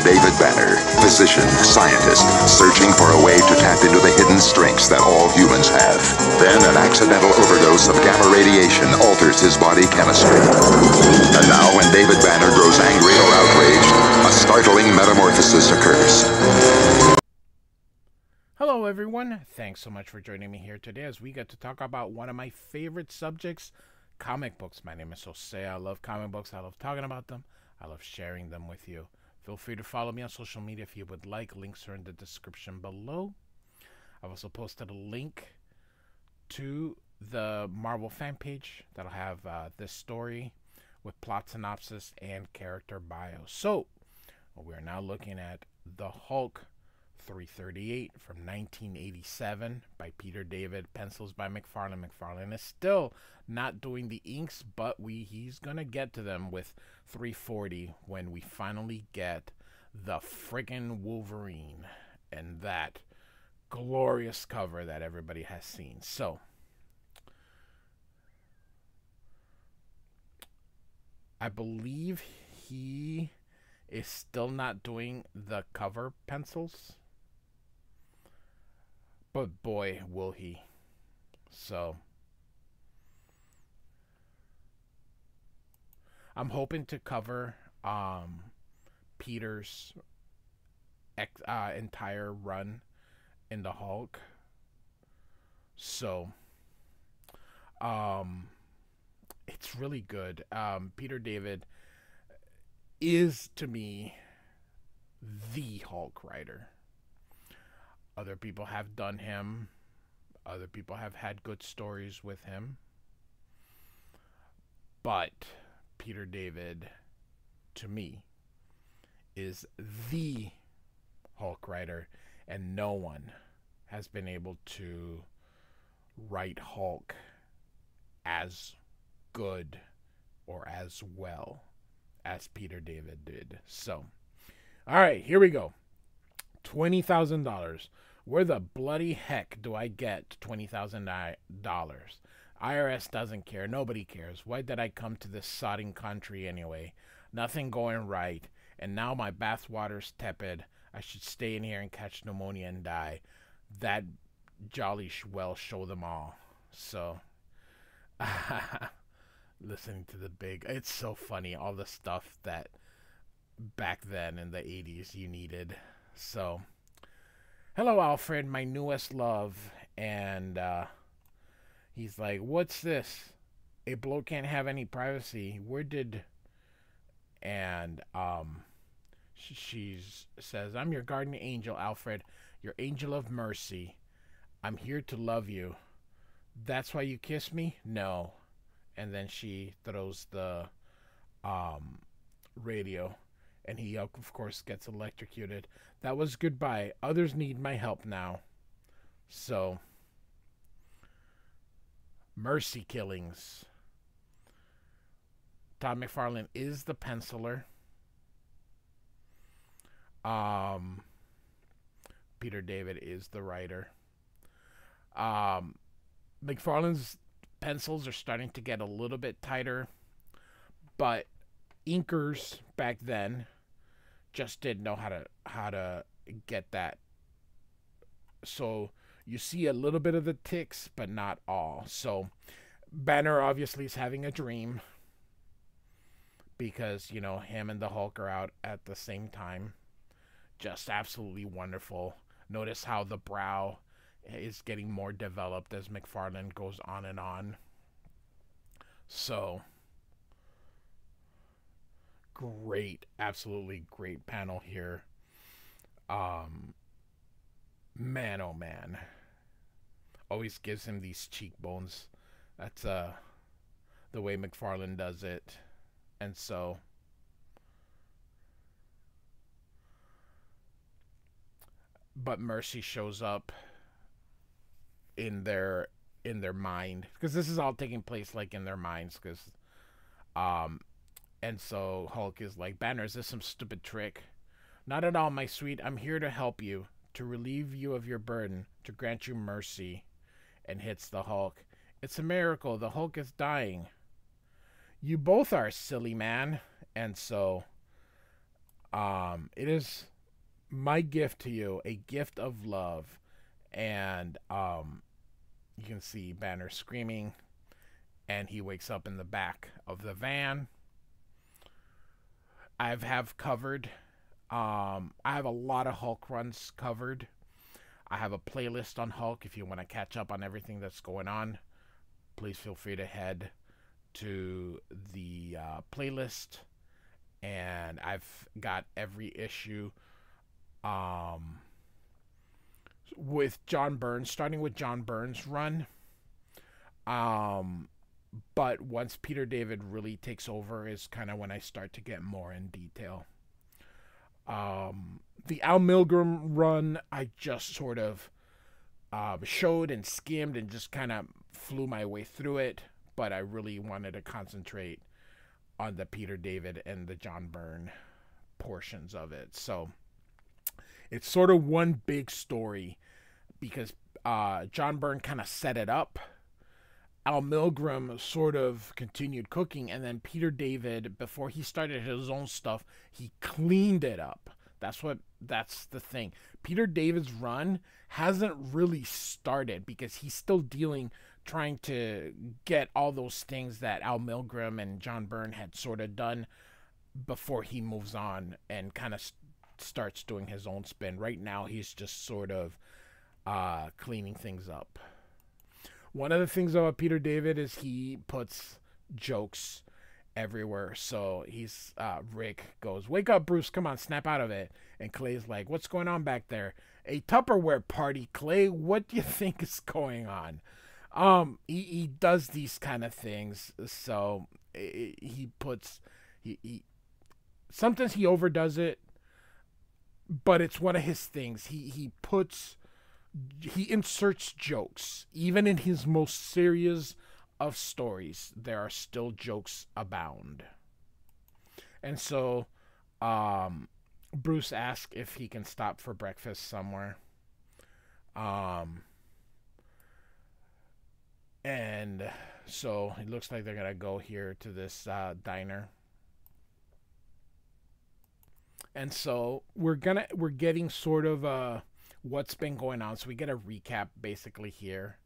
David Banner, physician, scientist, searching for a way to tap into the hidden strengths that all humans have. Then an accidental overdose of gamma radiation alters his body chemistry. And now when David Banner grows angry or outraged, a startling metamorphosis occurs. Hello everyone, thanks so much for joining me here today as we get to talk about one of my favorite subjects, comic books. My name is Jose. I love comic books. I love talking about them. I love sharing them with you. Feel free to follow me on social media if you would like. Links are in the description below. I've also posted a link to the Marvel fan page that'll have this story with plot synopsis and character bio. So, we are now looking at The Hulk 338 from 1987 by Peter David, pencils by McFarlane. McFarlane is still not doing the inks, but he's gonna get to them with 340 when we finally get the friggin' Wolverine and that glorious cover that everybody has seen. So I believe he is still not doing the cover pencils, but boy will he. So I'm hoping to cover Peter's entire run in the Hulk. So it's really good. Peter David is, to me, the Hulk writer. Other people have done him. Other people have had good stories with him. But Peter David, to me, is the Hulk writer, and no one has been able to write Hulk as good or as well as Peter David did. So, all right, here we go. $20,000. Where the bloody heck do I get $20,000? IRS doesn't care. Nobody cares. Why did I come to this sodding country anyway? Nothing going right. And now my bathwater's tepid. I should stay in here and catch pneumonia and die. That jolly well show them all. So, listening to the big... It's so funny. All the stuff that back then in the 80s you needed. So, hello, Alfred, my newest love. And, he's like, what's this? A bloke can't have any privacy. Where did... And she says, I'm your guardian angel, Alfred. Your angel of mercy. I'm here to love you. That's why you kiss me? No. And then she throws the radio. And he, of course, gets electrocuted. That was goodbye. Others need my help now. So... Mercy killings. Todd McFarlane is the penciler. Peter David is the writer. McFarlane's pencils are starting to get a little bit tighter, but inkers back then just didn't know how to get that. So you see a little bit of the ticks, but not all. So Banner obviously is having a dream because, you know, him and the Hulk are out at the same time. Just absolutely wonderful. Notice how the brow is getting more developed as McFarlane goes on and on. So great, absolutely great panel here. Man, oh man. Always gives him these cheekbones. That's the way McFarlane does it. And so but Mercy shows up in their mind, because this is all taking place like in their minds, because and so Hulk is like, Banner, is this some stupid trick? Not at all, my sweet. I'm here to help you, to relieve you of your burden, to grant you mercy. And hits the Hulk. It's a miracle. The Hulk is dying. You both are, silly man. And so It is my gift to you, a gift of love. And you can see Banner screaming, and he wakes up in the back of the van. Have covered. I have a lot of Hulk runs covered. I have a playlist on Hulk. If you want to catch up on everything that's going on, please feel free to head to the playlist. And I've got every issue with John Byrne's, starting with John Byrne's run. But once Peter David really takes over is kind of when I start to get more in detail. The Al Milgrom run, I just sort of showed and skimmed and just kind of flew my way through it, but I really wanted to concentrate on the Peter David and the John Byrne portions of it. So it's sort of one big story because John Byrne kind of set it up. Al Milgrom sort of continued cooking, and then Peter David, before he started his own stuff, he cleaned it up. That's the thing. Peter David's run hasn't really started because he's still trying to get all those things that Al Milgrom and John Byrne had sort of done before he moves on and kind of starts doing his own spin. Right now, he's just sort of cleaning things up. One of the things about Peter David is he puts jokes everywhere. So Rick goes, "Wake up, Bruce, come on, snap out of it." And Clay's like, "What's going on back there?" "A Tupperware party, Clay. What do you think is going on?" He does these kind of things. So he sometimes he overdoes it, but it's one of his things. He inserts jokes. Even in his most serious of stories, there are still jokes abound. And so Bruce asks if he can stop for breakfast somewhere. And so it looks like they're going to go here to this diner. And so we're getting sort of what's been going on. So we get a recap basically here.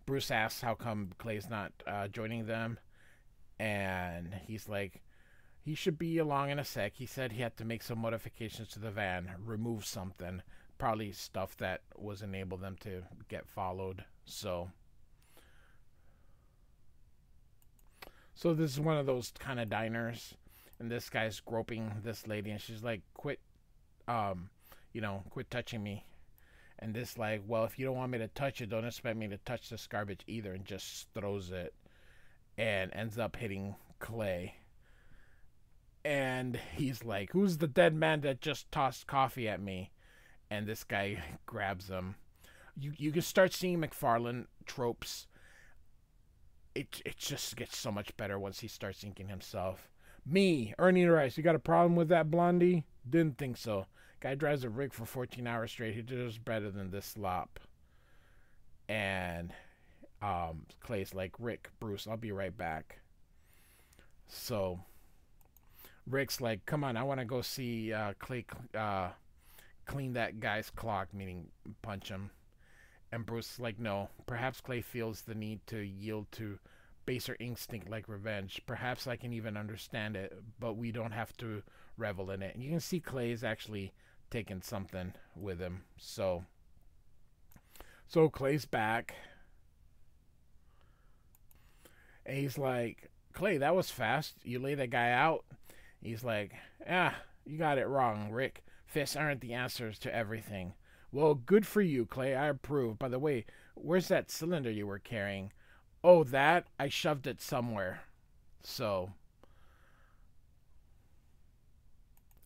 Bruce asks how come Clay's not joining them, and he's like, he should be along in a sec. He said he had to make some modifications to the van, remove something, probably stuff that was enable them to get followed. So this is one of those kind of diners, and this guy's groping this lady, and she's like, quit touching me. And this like, "Well, if you don't want me to touch it, don't expect me to touch this garbage either," and just throws it and ends up hitting Clay. And he's like, "Who's the dead man that just tossed coffee at me?" And this guy grabs him. You can start seeing McFarlane tropes. It just gets so much better once he starts thinking himself. "Me, Ernie Rice, you got a problem with that blondie? Didn't think so. Guy drives a rig for 14 hours straight. He does better than this slop." And Clay's like, "Rick, Bruce, I'll be right back." So Rick's like, "Come on, I want to go see Clay clean that guy's clock," meaning punch him. And Bruce is like, "No, perhaps Clay feels the need to yield to baser instinct like revenge. Perhaps I can even understand it, but we don't have to revel in it." And you can see Clay is actually taking something with him. So Clay's back. And he's like, "Clay, that was fast. You lay that guy out?" He's like, "You got it wrong, Rick. Fists aren't the answers to everything." "Well, good for you, Clay. I approve. By the way, where's that cylinder you were carrying?" "Oh, that? I shoved it somewhere." So,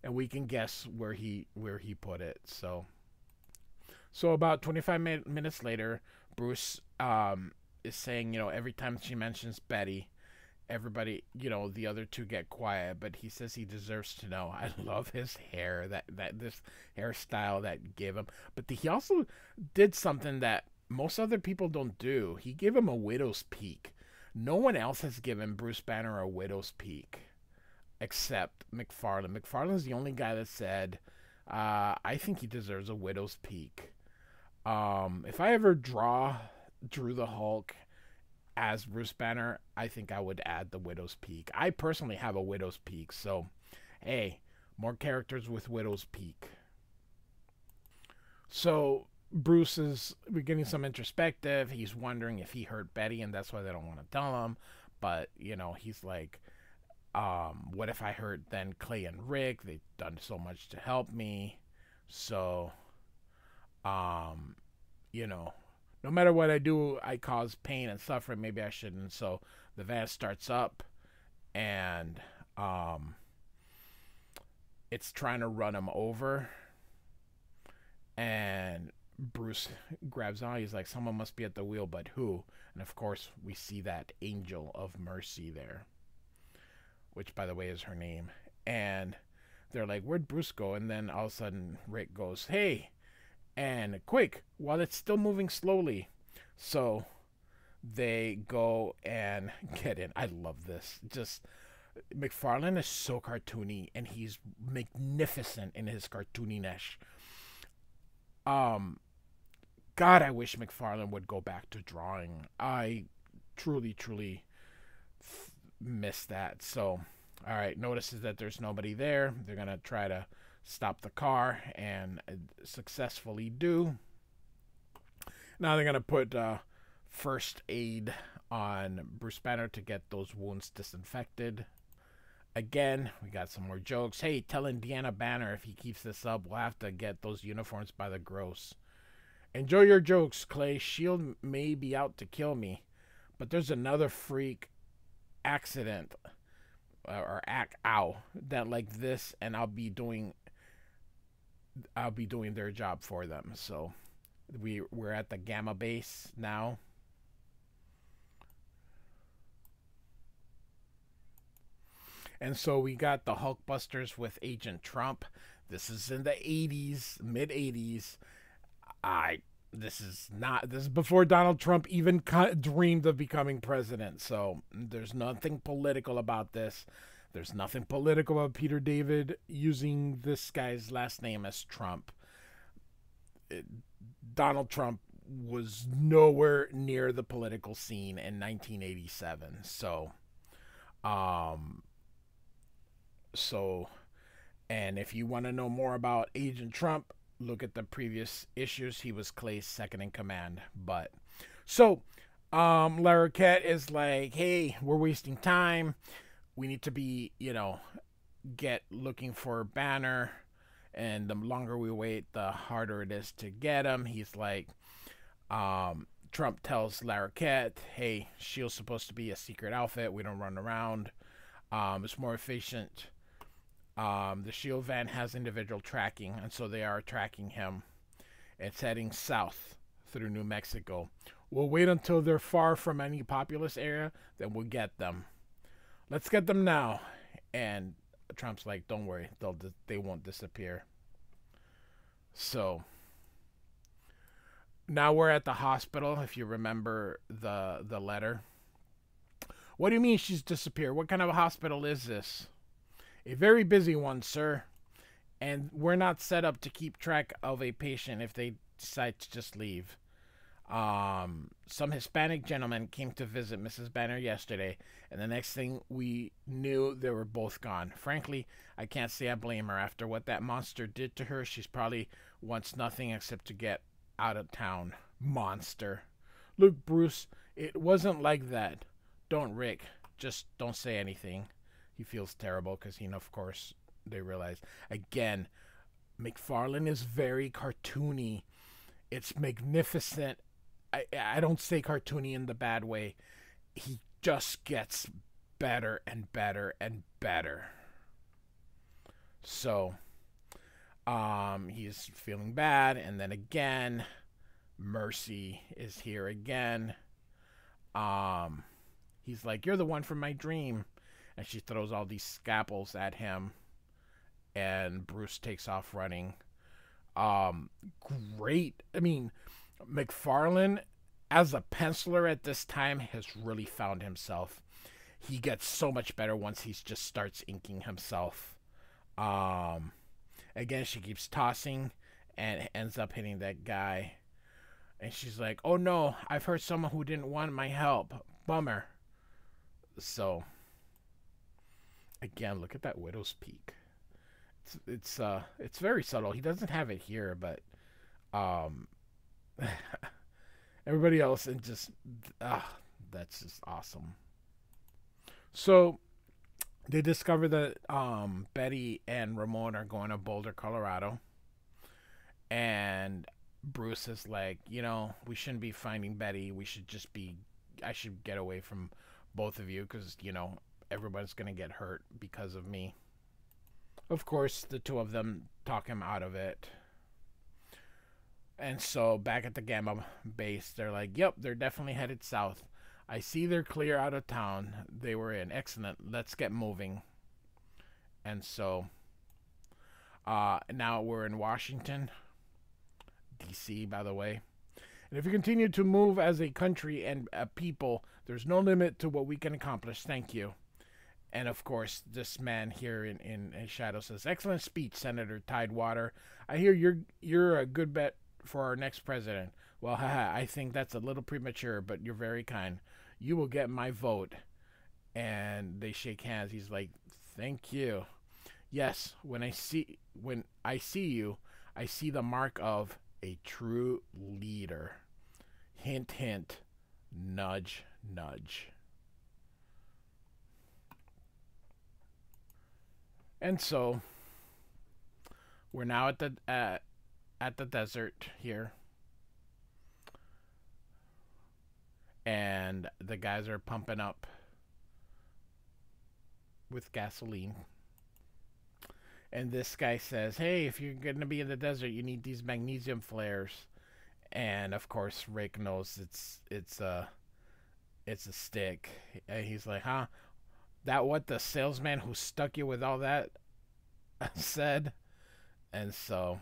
and we can guess where he put it. So about 25 minutes later, Bruce is saying, every time she mentions Betty, everybody, the other two get quiet, but he says he deserves to know. I love his hair, that this hairstyle that gave him. But he also did something that most other people don't do. He gave him a widow's peak. No one else has given Bruce Banner a widow's peak. except McFarlane. McFarlane's the only guy that said, I think he deserves a widow's peak. If I ever drew the Hulk as Bruce Banner, I think I would add the widow's peak. I personally have a widow's peak, so hey, more characters with widow's peak. So Bruce is beginning some introspective. He's wondering if he hurt Betty, and that's why they don't want to tell him. But he's like, what if I hurt then Clay and Rick? They've done so much to help me. So, no matter what I do, I cause pain and suffering. Maybe I shouldn't. So the van starts up, and it's trying to run him over. And Bruce grabs on. He's like, someone must be at the wheel, but who? And of course, we see that Angel of Mercy there, which, by the way, is her name. And they're like, where'd Bruce go? And then all of a sudden, Rick goes, hey, and quick, while it's still moving slowly. So they go and get in. I love this. Just, McFarlane is so cartoony, and he's magnificent in his cartooniness. God, I wish McFarlane would go back to drawing. I truly miss that. So, all right, notices that there's nobody there. They're gonna try to stop the car and successfully do. Now they're gonna put first aid on Bruce Banner to get those wounds disinfected. Again, we got some more jokes. Hey, tell Indiana Banner if he keeps this up, we'll have to get those uniforms by the gross. Enjoy your jokes, Clay. Shield may be out to kill me, but there's another freak accident or that like this, and I'll be doing their job for them. So we're at the Gamma base now. And so we got the Hulkbusters with Agent Trump. This is in the 80s, mid 80s. This is before Donald Trump even dreamed of becoming president. So there's nothing political about this. There's nothing political about Peter David using this guy's last name as Trump. Donald Trump was nowhere near the political scene in 1987. And if you want to know more about Agent Trump, look at the previous issues. He was Clay's second in command. But so Larroquette is like, hey, we're wasting time. We need to be, get looking for Banner. And the longer we wait, the harder it is to get him. He's like, Trump tells Larroquette, hey, S.H.I.E.L.D's supposed to be a secret outfit. We don't run around. It's more efficient. The S.H.I.E.L.D. van has individual tracking, and so they are tracking him. It's heading south through New Mexico. We'll wait until they're far from any populous area, then we'll get them. Let's get them now. And Trump's like, don't worry, they won't disappear. So now we're at the hospital, if you remember the letter. What do you mean she's disappeared? What kind of a hospital is this? A very busy one, sir. And we're not set up to keep track of a patient if they decide to just leave. Some Hispanic gentleman came to visit Mrs. Banner yesterday, and the next thing we knew, they were both gone. Frankly, I can't say I blame her. After what that monster did to her, she's probably wants nothing except to get out of town. Monster. Look, Bruce, it wasn't like that. Don't, Rick. Just don't say anything. He feels terrible because, of course, they realize. Again, McFarlane is very cartoony. It's magnificent. I don't say cartoony in the bad way. He just gets better and better and better. So, he's feeling bad. And then again, Mercy is here again. He's like, you're the one from my dream. And she throws all these scalpels at him. And Bruce takes off running. Great. I mean, McFarlane, as a penciler at this time, has really found himself. he gets so much better once he just starts inking himself. Again, she keeps tossing and ends up hitting that guy. And she's like, oh no, I've hurt someone who didn't want my help. Bummer. So, again, look at that widow's peak. It's very subtle. He doesn't have it here, but everybody else, and just that's just awesome. So they discover that Betty and Ramon are going to Boulder, Colorado, and Bruce is like, we shouldn't be finding Betty. I should get away from both of you because everyone's gonna get hurt because of me. Of course, the two of them talk him out of it. And so back at the Gamma base, they're like, yep, they're definitely headed south. I see they're clear out of town. They were in. Excellent. Let's get moving. And so now we're in Washington, D.C., by the way. And if we continue to move as a country and a people, there's no limit to what we can accomplish. Thank you. And, of course, this man here in shadow says, excellent speech, Senator Tidewater. I hear you're a good bet for our next president. Well, haha, I think that's a little premature, but you're very kind. You will get my vote. And they shake hands. He's like, thank you. Yes, when I see you, I see the mark of a true leader. Hint, hint, nudge, nudge. And so we're now at the desert here, and the guys are pumping up with gasoline. And this guy says, hey, if you're going to be in the desert, you need these magnesium flares. And of course, Rick knows it's a stick. And he's like, huh? That what the salesman who stuck you with all that said? And so,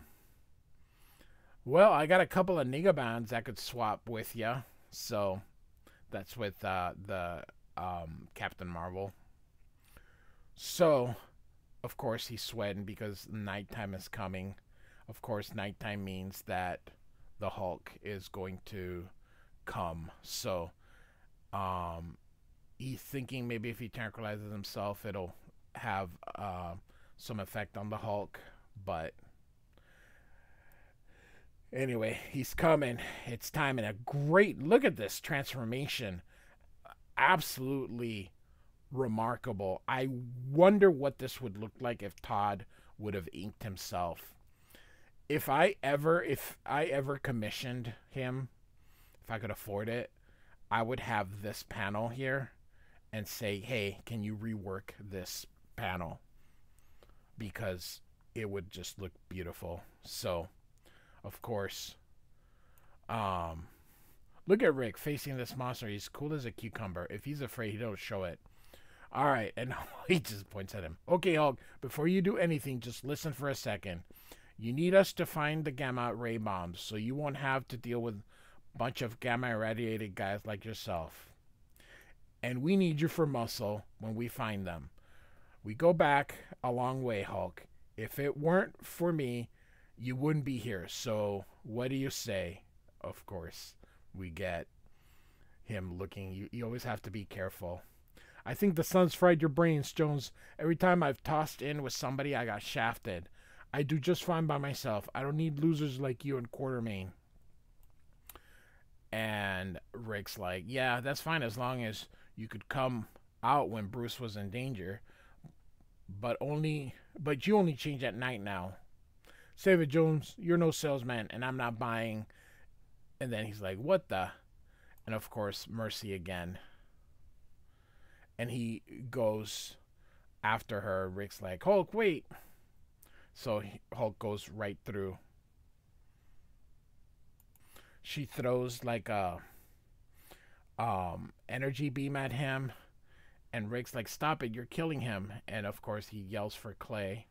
well, I got a couple of Nigabans I could swap with you. So that's with the Captain Marvel. So, of course, he's sweating because nighttime is coming. Of course, nighttime means that the Hulk is going to come. So, he's thinking maybe if he tranquilizes himself, it'll have some effect on the Hulk. But anyway, he's coming. It's time. And a great look at this transformation. Absolutely remarkable. I wonder what this would look like if Todd would have inked himself. If I ever commissioned him, if I could afford it, I would have this panel here and say, hey, can you rework this panel? Because it would just look beautiful. So, of course, look at Rick facing this monster. He's cool as a cucumber. If he's afraid, he don't show it. All right, and he just points at him. Okay, Hulk, before you do anything, just listen for a second. You need us to find the gamma ray bombs, so you won't have to deal with a bunch of gamma irradiated guys like yourself. And we need you for muscle when we find them. We go back a long way, Hulk. If it weren't for me, you wouldn't be here. So what do you say? Of course, we get him looking. You always have to be careful. I think the sun's fried your brains, Jones. Every time I've tossed in with somebody, I got shafted. I do just fine by myself. I don't need losers like you and Quartermain. And Rick's like, yeah, that's fine as long as you could come out when Bruce was in danger. But you only change at night now. Save it, Jones. You're no salesman, and I'm not buying. And then he's like, what the? And of course, Mercy again. And he goes after her. Rick's like, Hulk, wait. So Hulk goes right through. She throws like a energy beam at him. And Rick's like, stop it, you're killing him. And of course he yells for Clay.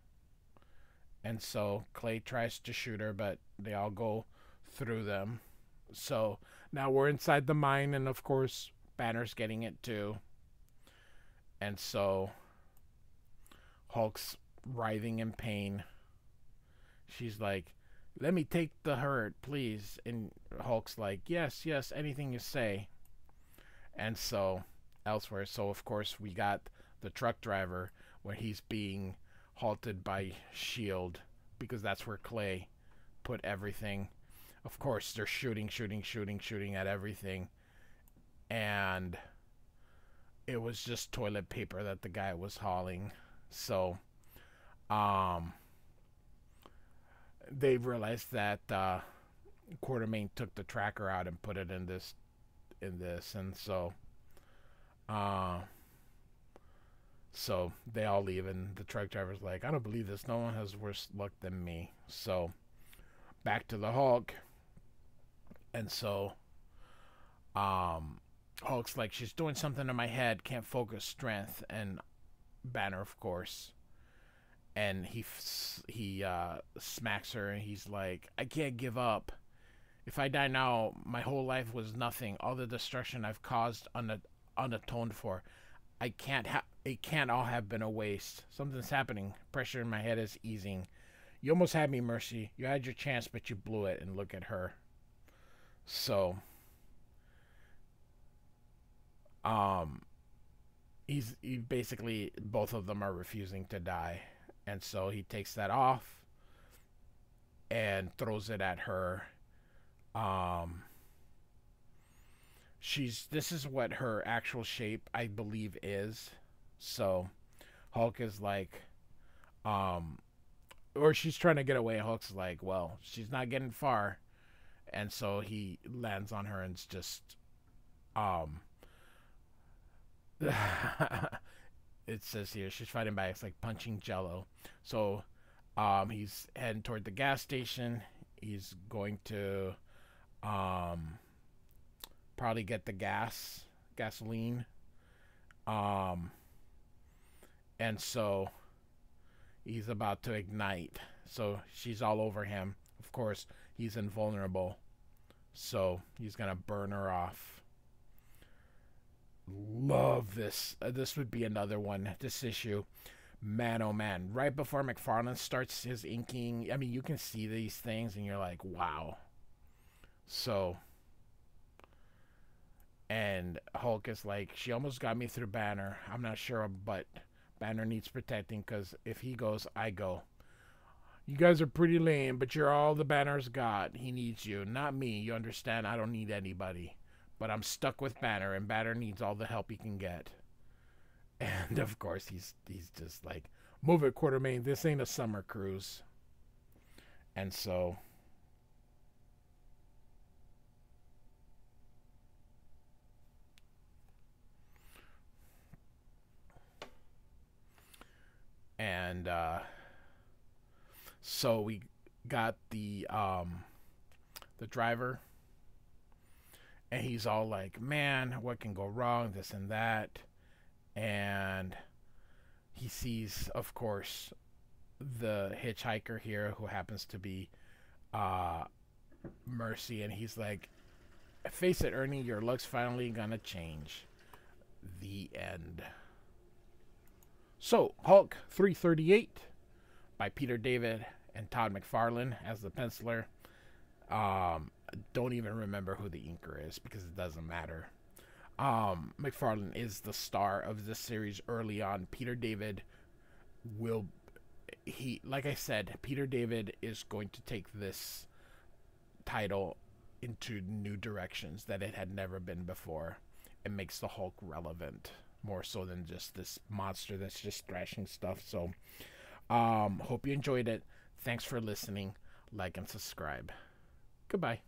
And so Clay tries to shoot her, but they all go through them. So now we're inside the mine, and of course Banner's getting it too. And so Hulk's writhing in pain. She's like, let me take the hurt, please. And Hulk's like, yes, yes, anything you say. And so elsewhere, so of course we got the truck driver when he's being halted by Shield, because that's where Clay put everything. Of course, they're shooting at everything. And it was just toilet paper that the guy was hauling. So, they realized that Quartermain took the tracker out and put it in this, and so, so they all leave, and the truck driver's like, I don't believe this. No one has worse luck than me. So, back to the Hulk, and so, Hulk's like, she's doing something in my head, can't focus, strength, and Banner, of course. And he smacks her, and he's like, I can't give up. If I die now, my whole life was nothing. All the destruction I've caused unatoned for. It can't all have been a waste. Something's happening. Pressure in my head is easing. You almost had me, Mercy. You had your chance, but you blew it. And look at her. So, he basically, both of them are refusing to die. And so he takes that off and throws it at her. This is what her actual shape, I believe, is. So Hulk is like, or she's trying to get away. Hulk's like, well, she's not getting far. And so he lands on her and it's just, it says here, she's fighting back. It's like punching jello. So, he's heading toward the gas station. He's going to, probably get the gasoline. And so he's about to ignite. So she's all over him. Of course, he's invulnerable. So he's going to burn her off. Love this. This would be another one. This issue. Man, oh man. Right before McFarlane starts his inking, I mean, you can see these things and you're like, wow. So, and Hulk is like, she almost got me through Banner. I'm not sure, but Banner needs protecting because if he goes, I go. You guys are pretty lame, but you're all the Banner's got. He needs you, not me. You understand? I don't need anybody. But I'm stuck with Banner, and Banner needs all the help he can get. And, of course, he's just like, move it, Quartermain. This ain't a summer cruise. And so, and so we got the driver, and he's all like, man, what can go wrong, this and that. And he sees, of course, the hitchhiker here, who happens to be Mercy, and he's like, face it, Ernie, your luck's finally gonna change. The end. So, Hulk 338 by Peter David and Todd McFarlane as the penciler. Don't even remember who the inker is because it doesn't matter. McFarlane is the star of this series early on. Peter David like I said, Peter David is going to take this title into new directions that it had never been before. It makes the Hulk relevant more so than just this monster that's just thrashing stuff. So, hope you enjoyed it. Thanks for listening. Like and subscribe. Goodbye.